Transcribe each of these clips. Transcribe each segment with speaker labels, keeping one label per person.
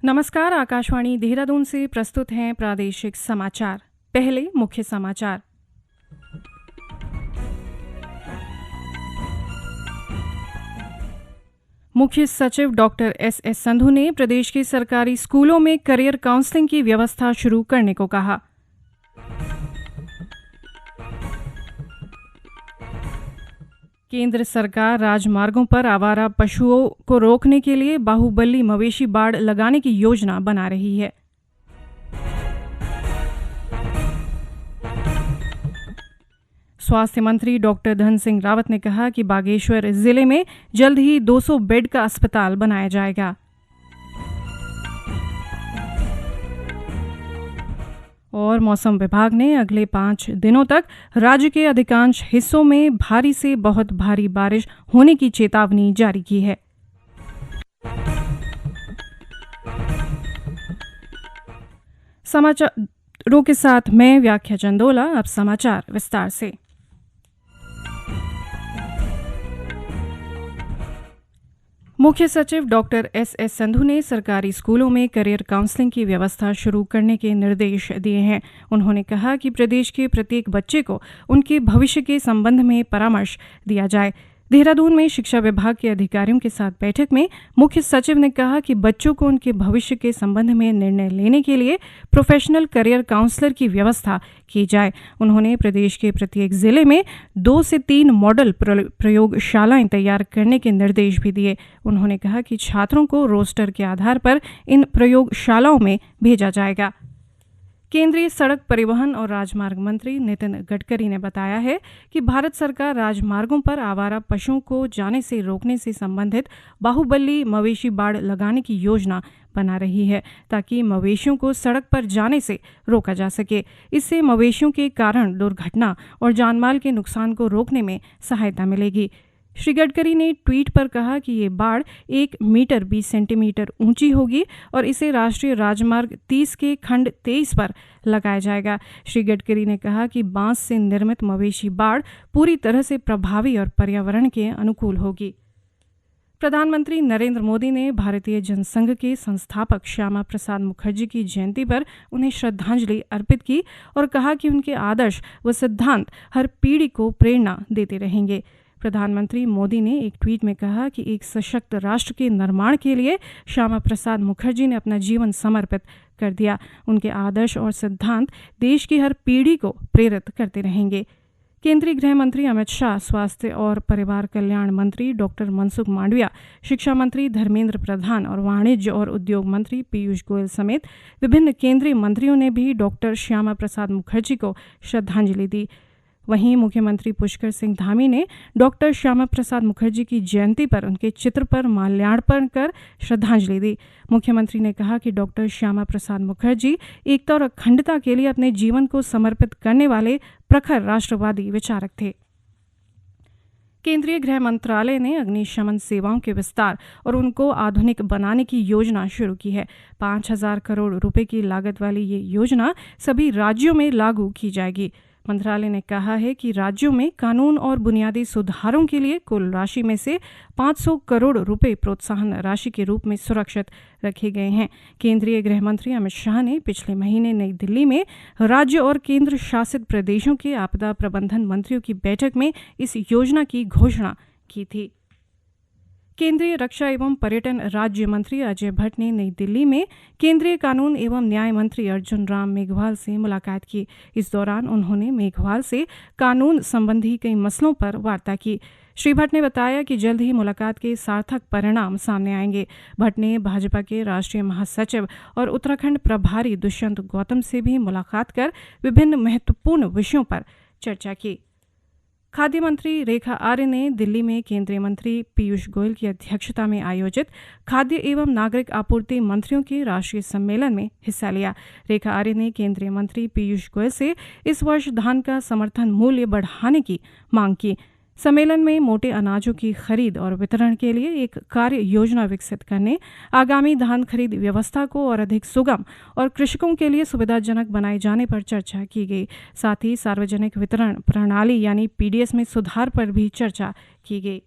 Speaker 1: नमस्कार, आकाशवाणी देहरादून से प्रस्तुत हैं प्रादेशिक समाचार। पहले मुख्य समाचार। मुख्य सचिव डॉक्टर एस संधू ने प्रदेश के सरकारी स्कूलों में करियर काउंसलिंग की व्यवस्था शुरू करने को कहा। केंद्र सरकार राजमार्गों पर आवारा पशुओं को रोकने के लिए बाहुबली मवेशी बाड़ लगाने की योजना बना रही है। स्वास्थ्य मंत्री डॉक्टर धन सिंह रावत ने कहा कि बागेश्वर जिले में जल्द ही 200 बेड का अस्पताल बनाया जाएगा। और मौसम विभाग ने अगले 5 दिनों तक राज्य के अधिकांश हिस्सों में भारी से बहुत भारी बारिश होने की चेतावनी जारी की है। समाचारों के साथ मैं व्याख्या चंदोला। अब समाचार विस्तार से। मुख्य सचिव डॉक्टर एस संधू ने सरकारी स्कूलों में करियर काउंसलिंग की व्यवस्था शुरू करने के निर्देश दिए हैं। उन्होंने कहा कि प्रदेश के प्रत्येक बच्चे को उनके भविष्य के संबंध में परामर्श दिया जाए। देहरादून में शिक्षा विभाग के अधिकारियों के साथ बैठक में मुख्य सचिव ने कहा कि बच्चों को उनके भविष्य के संबंध में निर्णय लेने के लिए प्रोफेशनल करियर काउंसलर की व्यवस्था की जाए। उन्होंने प्रदेश के प्रत्येक जिले में 2 से 3 मॉडल प्रयोगशालाएं तैयार करने के निर्देश भी दिए। उन्होंने कहा कि छात्रों को रोस्टर के आधार पर इन प्रयोगशालाओं में भेजा जाएगा। केंद्रीय सड़क परिवहन और राजमार्ग मंत्री नितिन गडकरी ने बताया है कि भारत सरकार राजमार्गों पर आवारा पशुओं को जाने से रोकने से संबंधित बाहुबली मवेशी बाड़ लगाने की योजना बना रही है, ताकि मवेशियों को सड़क पर जाने से रोका जा सके। इससे मवेशियों के कारण दुर्घटना और जानमाल के नुकसान को रोकने में सहायता मिलेगी। श्री गडकरी ने ट्वीट पर कहा कि ये बाड़ 1 मीटर 20 सेंटीमीटर ऊंची होगी और इसे राष्ट्रीय राजमार्ग 30 के खंड 23 पर लगाया जाएगा। श्री गडकरी ने कहा कि बांस से निर्मित मवेशी बाड़ पूरी तरह से प्रभावी और पर्यावरण के अनुकूल होगी। प्रधानमंत्री नरेंद्र मोदी ने भारतीय जनसंघ के संस्थापक श्यामा प्रसाद मुखर्जी की जयंती पर उन्हें श्रद्धांजलि अर्पित की और कहा कि उनके आदर्श व सिद्धांत हर पीढ़ी को प्रेरणा देते रहेंगे। प्रधानमंत्री मोदी ने एक ट्वीट में कहा कि एक सशक्त राष्ट्र के निर्माण के लिए श्यामा प्रसाद मुखर्जी ने अपना जीवन समर्पित कर दिया। उनके आदर्श और सिद्धांत देश की हर पीढ़ी को प्रेरित करते रहेंगे। केंद्रीय गृह मंत्री अमित शाह, स्वास्थ्य और परिवार कल्याण मंत्री डॉक्टर मनसुख मांडविया, शिक्षा मंत्री धर्मेंद्र प्रधान और वाणिज्य और उद्योग मंत्री पीयूष गोयल समेत विभिन्न केंद्रीय मंत्रियों ने भी डॉक्टर श्यामा प्रसाद मुखर्जी को श्रद्धांजलि दी। वहीं मुख्यमंत्री पुष्कर सिंह धामी ने डॉक्टर श्यामा प्रसाद मुखर्जी की जयंती पर उनके चित्र पर माल्यार्पण कर श्रद्धांजलि दी। मुख्यमंत्री ने कहा कि डॉक्टर श्यामा प्रसाद मुखर्जी एकता और अखंडता के लिए अपने जीवन को समर्पित करने वाले प्रखर राष्ट्रवादी विचारक थे। केंद्रीय गृह मंत्रालय ने अग्निशमन सेवाओं के विस्तार और उनको आधुनिक बनाने की योजना शुरू की है। 5,000 करोड़ रुपए की लागत वाली ये योजना सभी राज्यों में लागू की जाएगी। मंत्रालय ने कहा है कि राज्यों में कानून और बुनियादी सुधारों के लिए कुल राशि में से 500 करोड़ रुपए प्रोत्साहन राशि के रूप में सुरक्षित रखे गए हैं। केंद्रीय गृह मंत्री अमित शाह ने पिछले महीने नई दिल्ली में राज्य और केंद्र शासित प्रदेशों के आपदा प्रबंधन मंत्रियों की बैठक में इस योजना की घोषणा की थी। केंद्रीय रक्षा एवं पर्यटन राज्य मंत्री अजय भट्ट ने नई दिल्ली में केंद्रीय कानून एवं न्याय मंत्री अर्जुन राम मेघवाल से मुलाकात की। इस दौरान उन्होंने मेघवाल से कानून संबंधी कई मसलों पर वार्ता की। श्री भट्ट ने बताया कि जल्द ही मुलाकात के सार्थक परिणाम सामने आएंगे। भट्ट ने भाजपा के राष्ट्रीय महासचिव और उत्तराखंड प्रभारी दुष्यंत गौतम से भी मुलाकात कर विभिन्न महत्वपूर्ण विषयों पर चर्चा की। खाद्य मंत्री रेखा आर्य ने दिल्ली में केंद्रीय मंत्री पीयूष गोयल की अध्यक्षता में आयोजित खाद्य एवं नागरिक आपूर्ति मंत्रियों के राष्ट्रीय सम्मेलन में हिस्सा लिया। रेखा आर्य ने केंद्रीय मंत्री पीयूष गोयल से इस वर्ष धान का समर्थन मूल्य बढ़ाने की मांग की। सम्मेलन में मोटे अनाजों की खरीद और वितरण के लिए एक कार्य योजना विकसित करने, आगामी धान खरीद व्यवस्था को और अधिक सुगम और कृषकों के लिए सुविधाजनक बनाए जाने पर चर्चा की गई। साथ ही सार्वजनिक वितरण प्रणाली यानी पीडीएस में सुधार पर भी चर्चा की गई।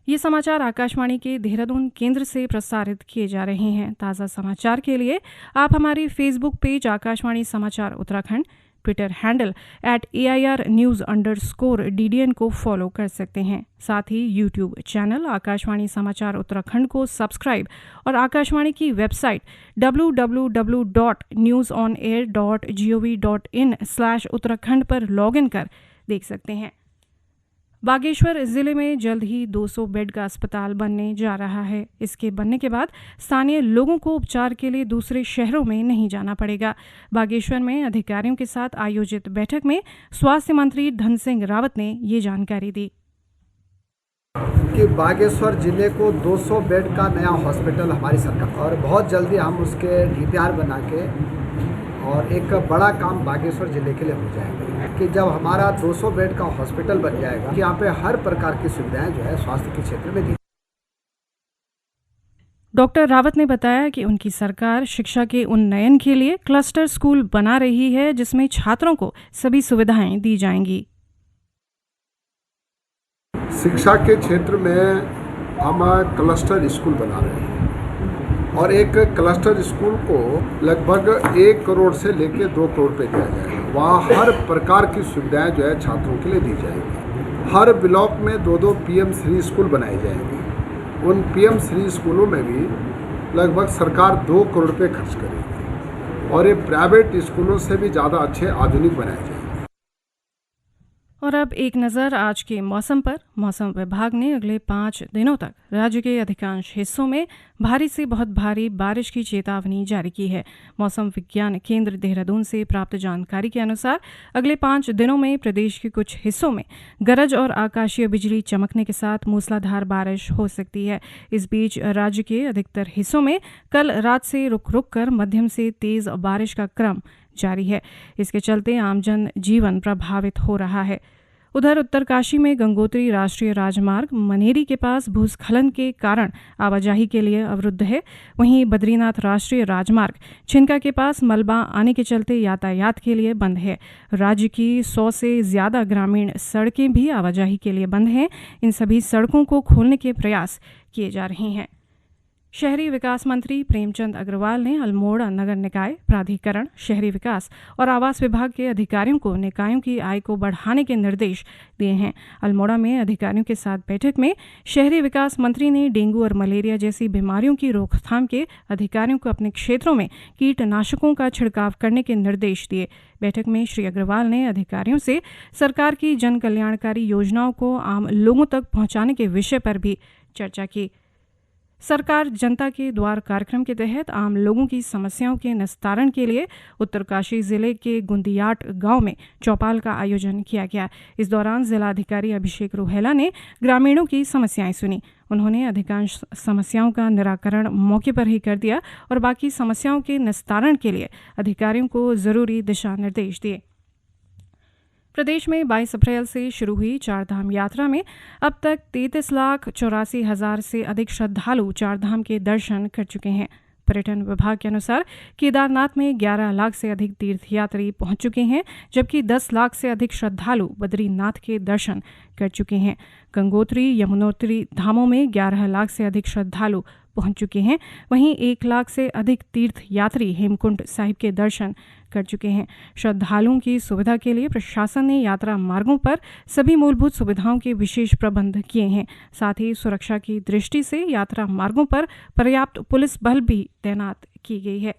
Speaker 1: ये समाचार आकाशवाणी के देहरादून केंद्र से प्रसारित किए जा रहे हैं। ताज़ा समाचार के लिए आप हमारी फेसबुक पेज आकाशवाणी समाचार उत्तराखंड, ट्विटर हैंडल @AIRnews_DDN को फॉलो कर सकते हैं। साथ ही यूट्यूब चैनल आकाशवाणी समाचार उत्तराखंड को सब्सक्राइब और आकाशवाणी की वेबसाइट www.newsonair.gov.in/उत्तराखंड पर लॉगिन कर देख सकते हैं। बागेश्वर जिले में जल्द ही 200 बेड का अस्पताल बनने जा रहा है। इसके बनने के बाद स्थानीय लोगों को उपचार के लिए दूसरे शहरों में नहीं जाना पड़ेगा। बागेश्वर में अधिकारियों के साथ आयोजित बैठक में स्वास्थ्य मंत्री धन सिंह रावत ने ये जानकारी दी
Speaker 2: कि बागेश्वर जिले को 200 बेड का नया हॉस्पिटल हमारी सरकार, और बहुत जल्दी हम उसके DPR बना के और एक बड़ा काम बागेश्वर जिले के लिए हो जाएगा कि जब हमारा 200 बेड का हॉस्पिटल बन जाएगा कि यहाँ पे हर प्रकार की सुविधाएं जो है स्वास्थ्य के क्षेत्र में दी।
Speaker 1: डॉक्टर रावत ने बताया कि उनकी सरकार शिक्षा के उन्नयन के लिए क्लस्टर स्कूल बना रही है, जिसमें छात्रों को सभी सुविधाएं दी जाएंगी।
Speaker 3: शिक्षा के क्षेत्र में हम क्लस्टर स्कूल बना रहे हैं और एक क्लस्टर स्कूल को लगभग 1 करोड़ से लेकर 2 करोड़ पे दिया जाएगा। वहाँ हर प्रकार की सुविधाएं जो है छात्रों के लिए दी जाएगी। हर ब्लॉक में 2 PM-3 स्कूल बनाए जाएंगे। उन PM-3 स्कूलों में भी लगभग सरकार 2 करोड़ रुपये खर्च करेगी और ये प्राइवेट स्कूलों से भी ज़्यादा अच्छे आधुनिक बनाए जाएंगे।
Speaker 1: और अब एक नज़र आज के मौसम पर। मौसम विभाग ने अगले 5 दिनों तक राज्य के अधिकांश हिस्सों में भारी से बहुत भारी बारिश की चेतावनी जारी की है। मौसम विज्ञान केंद्र देहरादून से प्राप्त जानकारी के अनुसार अगले 5 दिनों में प्रदेश के कुछ हिस्सों में गरज और आकाशीय बिजली चमकने के साथ मूसलाधार बारिश हो सकती है। इस बीच राज्य के अधिकतर हिस्सों में कल रात से रुक रुक कर मध्यम से तेज़ बारिश का क्रम जारी है। इसके चलते आम जन जीवन प्रभावित हो रहा है। उधर उत्तरकाशी में गंगोत्री राष्ट्रीय राजमार्ग मनेरी के पास भूस्खलन के कारण आवाजाही के लिए अवरुद्ध है। वहीं बद्रीनाथ राष्ट्रीय राजमार्ग छिनका के पास मलबा आने के चलते यातायात के लिए बंद है। राज्य की 100 से ज़्यादा ग्रामीण सड़कें भी आवाजाही के लिए बंद हैं। इन सभी सड़कों को खोलने के प्रयास किए जा रहे हैं। शहरी विकास मंत्री प्रेमचंद अग्रवाल ने अल्मोड़ा नगर निकाय प्राधिकरण, शहरी विकास और आवास विभाग के अधिकारियों को निकायों की आय को बढ़ाने के निर्देश दिए हैं। अल्मोड़ा में अधिकारियों के साथ बैठक में शहरी विकास मंत्री ने डेंगू और मलेरिया जैसी बीमारियों की रोकथाम के अधिकारियों को अपने क्षेत्रों में कीटनाशकों का छिड़काव करने के निर्देश दिए। बैठक में श्री अग्रवाल ने अधिकारियों से सरकार की जन कल्याणकारी योजनाओं को आम लोगों तक पहुंचाने के विषय पर भी चर्चा की। सरकार जनता के द्वार कार्यक्रम के तहत आम लोगों की समस्याओं के निस्तारण के लिए उत्तरकाशी जिले के गुंदियाट गांव में चौपाल का आयोजन किया गया। इस दौरान जिलाधिकारी अभिषेक रुहेला ने ग्रामीणों की समस्याएं सुनी। उन्होंने अधिकांश समस्याओं का निराकरण मौके पर ही कर दिया और बाकी समस्याओं के निस्तारण के लिए अधिकारियों को जरूरी दिशा निर्देश दिए। प्रदेश में 22 अप्रैल से शुरू हुई चारधाम यात्रा में अब तक 33,84,000 से अधिक श्रद्धालु चारधाम के दर्शन कर चुके हैं। पर्यटन विभाग के अनुसार केदारनाथ में 11 लाख से अधिक तीर्थयात्री पहुंच चुके हैं, जबकि 10 लाख से अधिक श्रद्धालु बद्रीनाथ के दर्शन कर चुके हैं। गंगोत्री, यमुनोत्री धामों में 11 लाख से अधिक श्रद्धालु पहुंच चुके हैं। वहीं 1 लाख से अधिक तीर्थयात्री हेमकुंड साहिब के दर्शन कर चुके हैं। श्रद्धालुओं की सुविधा के लिए प्रशासन ने यात्रा मार्गों पर सभी मूलभूत सुविधाओं के विशेष प्रबंध किए हैं। साथ ही सुरक्षा की दृष्टि से यात्रा मार्गों पर पर्याप्त पुलिस बल भी तैनात की गई है।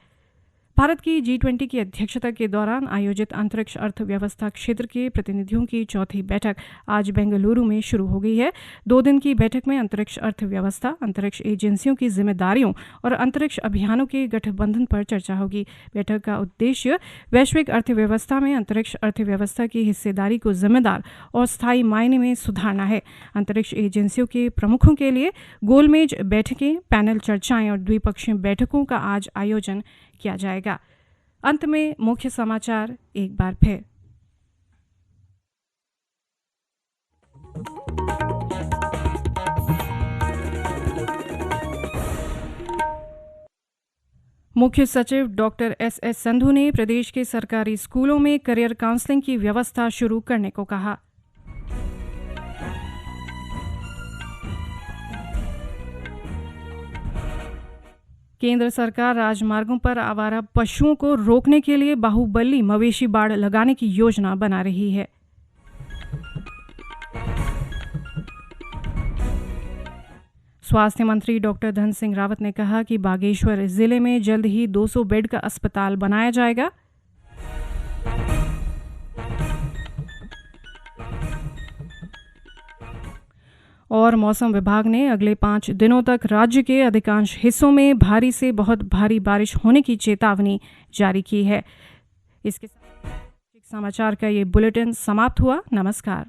Speaker 1: भारत की G20 की अध्यक्षता के दौरान आयोजित अंतरिक्ष अर्थव्यवस्था क्षेत्र के प्रतिनिधियों की चौथी बैठक आज बेंगलुरु में शुरू हो गई है। 2 दिन की बैठक में अंतरिक्ष अर्थव्यवस्था, अंतरिक्ष एजेंसियों की जिम्मेदारियों और अंतरिक्ष अभियानों के गठबंधन पर चर्चा होगी। बैठक का उद्देश्य वैश्विक अर्थव्यवस्था में अंतरिक्ष अर्थव्यवस्था की हिस्सेदारी को जिम्मेदार और स्थायी मायने में सुधारना है। अंतरिक्ष एजेंसियों के प्रमुखों के लिए गोलमेज बैठकें, पैनल चर्चाएं और द्विपक्षीय बैठकों का आज आयोजन किया जाएगा। अंत में मुख्य समाचार एक बार फिर। मुख्य सचिव डॉक्टर एस संधू ने प्रदेश के सरकारी स्कूलों में करियर काउंसलिंग की व्यवस्था शुरू करने को कहा। केंद्र सरकार राजमार्गों पर आवारा पशुओं को रोकने के लिए बाहुबली मवेशी बाड़ लगाने की योजना बना रही है। स्वास्थ्य मंत्री डॉक्टर धन सिंह रावत ने कहा कि बागेश्वर जिले में जल्द ही 200 बेड का अस्पताल बनाया जाएगा। और मौसम विभाग ने अगले 5 दिनों तक राज्य के अधिकांश हिस्सों में भारी से बहुत भारी बारिश होने की चेतावनी जारी की है। इसके साथ समाचार का ये बुलेटिन समाप्त हुआ। नमस्कार।